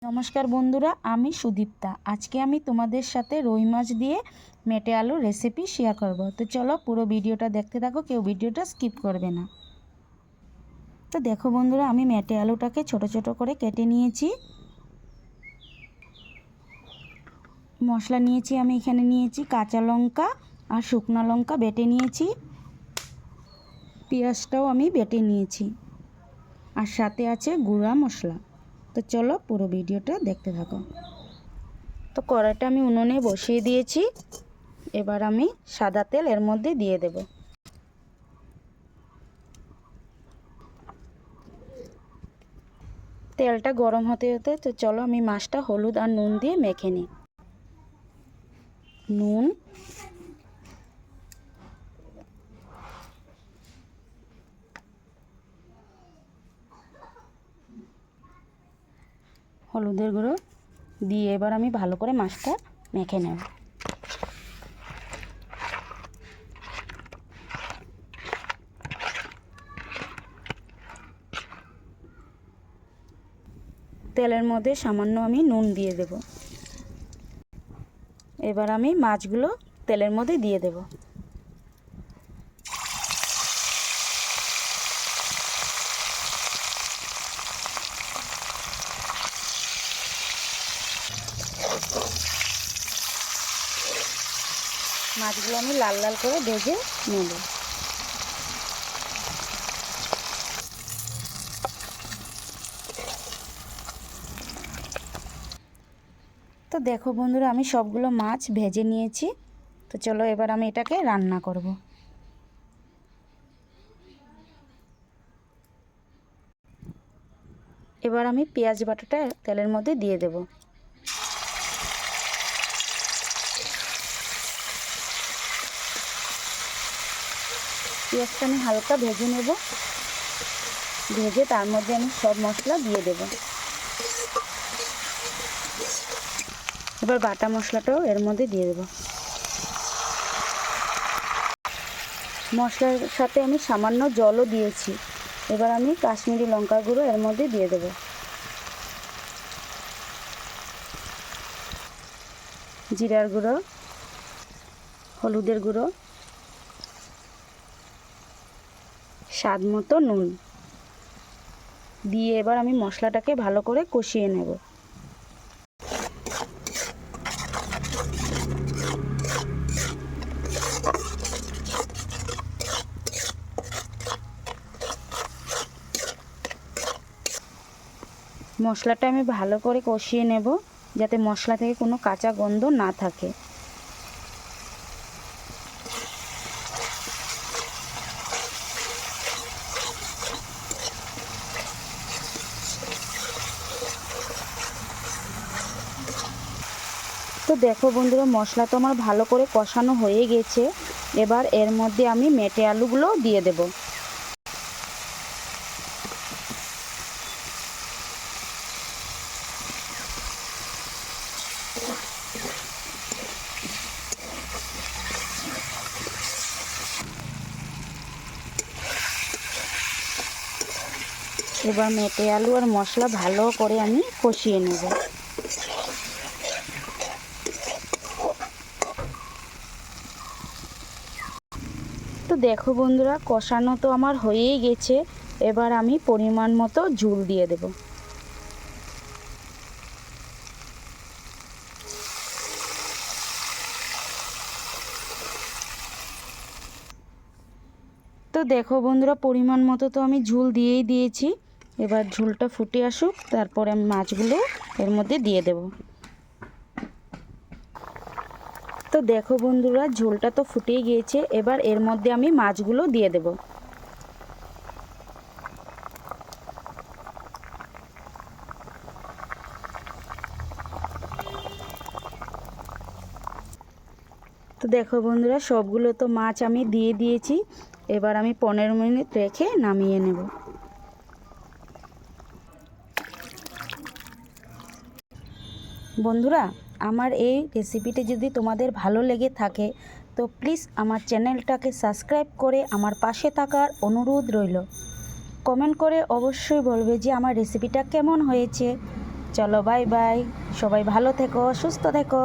নমস্কার বন্ধুরা, আমি সুদীপ্তা। আজকে আমি তোমাদের সাথে রুই মাছ দিয়ে মেটে আলুর রেসিপি শেয়ার করব। তো চলো পুরো ভিডিওটা দেখতে থাকো, কেউ ভিডিওটা স্কিপ করবে না। তো দেখো বন্ধুরা, আমি মেটে আলুটাকে ছোট ছোট করে কেটে নিয়েছি। মশলা নিয়েছি, আমি এখানে নিয়েছি কাঁচা লঙ্কা আর শুকনো লঙ্কা বেটে নিয়েছি। পেঁয়াজটাও আমি বেটে নিয়েছি, আর সাথে আছে গুঁড়া মশলা। তো চলো পুরো ভিডিওটা দেখতে থাকো। তো কড়াইটা আমি উনুনে বসিয়ে দিয়েছি। এবার আমি সাদা তেল এর মধ্যে দিয়ে দেব। তেলটা গরম হতে হতে তো চলো আমি মাছটা হলুদ আর নুন দিয়ে মেখে নিই। নুন, হলুদের গুঁড়ো দিয়ে এবার আমি ভালো করে মাছটা মেখে নেব। তেলের মধ্যে সামান্য আমি নুন দিয়ে দেব। এবার আমি মাছগুলো তেলের মধ্যে দিয়ে দেব। মাছগুলো আমি লাল লাল করে ভেজে নেব। তো দেখো বন্ধুরা, আমি সবগুলো মাছ ভেজে নিয়েছি। তো চলো এবার আমি এটাকে রান্না করব। এবার আমি পেঁয়াজ বাটাটা তেলের মধ্যে দিয়ে দেব। পেঁয়াজটা আমি হালকা ভেজে নেব। ভেজে তার মধ্যে আমি সব মশলা দিয়ে দেব। এবার বাটা মশলাটাও এর মধ্যে দিয়ে দেব। মশলার সাথে আমি সামান্য জলও দিয়েছি। এবার আমি কাশ্মীরি লঙ্কার গুঁড়ো এর মধ্যে দিয়ে দেব। জিরার গুঁড়ো, হলুদের গুঁড়ো, স্বাদ মতো নুন দিয়ে এবার আমি মশলাটাকে ভালো করে কষিয়ে নেব। মশলাটা আমি ভালো করে কষিয়ে নেব, যাতে মশলা থেকে কোনো কাঁচা গন্ধ না থাকে। তো দেখো বন্ধুরা, মশলা তো আমার ভালো করে কষানো হয়ে গেছে। এবার এর মধ্যে আমি মেটে আলুগুলো দিয়ে দেব। এবার মেটে আলু আর মশলা ভালো করে আমি কষিয়ে নেব। তো দেখো বন্ধুরা, কষানো তো আমার হয়েই গেছে। এবার আমি পরিমাণ মতো ঝোল দিয়ে দেব। তো দেখো বন্ধুরা, পরিমাণ মতো তো আমি ঝোল দিয়েই দিয়েছি। এবার ঝোলটা ফুটে আসুক, তারপরে আমি মাছগুলো এর মধ্যে দিয়ে দেব। তো দেখো বন্ধুরা, ঝোলটা তো ফুটেই গিয়েছে। এবার এর মধ্যে আমি মাছগুলো দিয়ে দেব। তো দেখো বন্ধুরা, সবগুলো তো মাছ আমি দিয়ে দিয়েছি। এবার আমি 15 মিনিট রেখে নামিয়ে নেব। বন্ধুরা, আমার এই রেসিপিটি যদি তোমাদের ভালো লেগে থাকে তো প্লিজ আমার চ্যানেলটাকে সাবস্ক্রাইব করে আমার পাশে থাকার অনুরোধ রইল। কমেন্ট করে অবশ্যই বলবে যে আমার রেসিপিটা কেমন হয়েছে। চলো বাই বাই, সবাই ভালো থেকো, সুস্থ থেকো।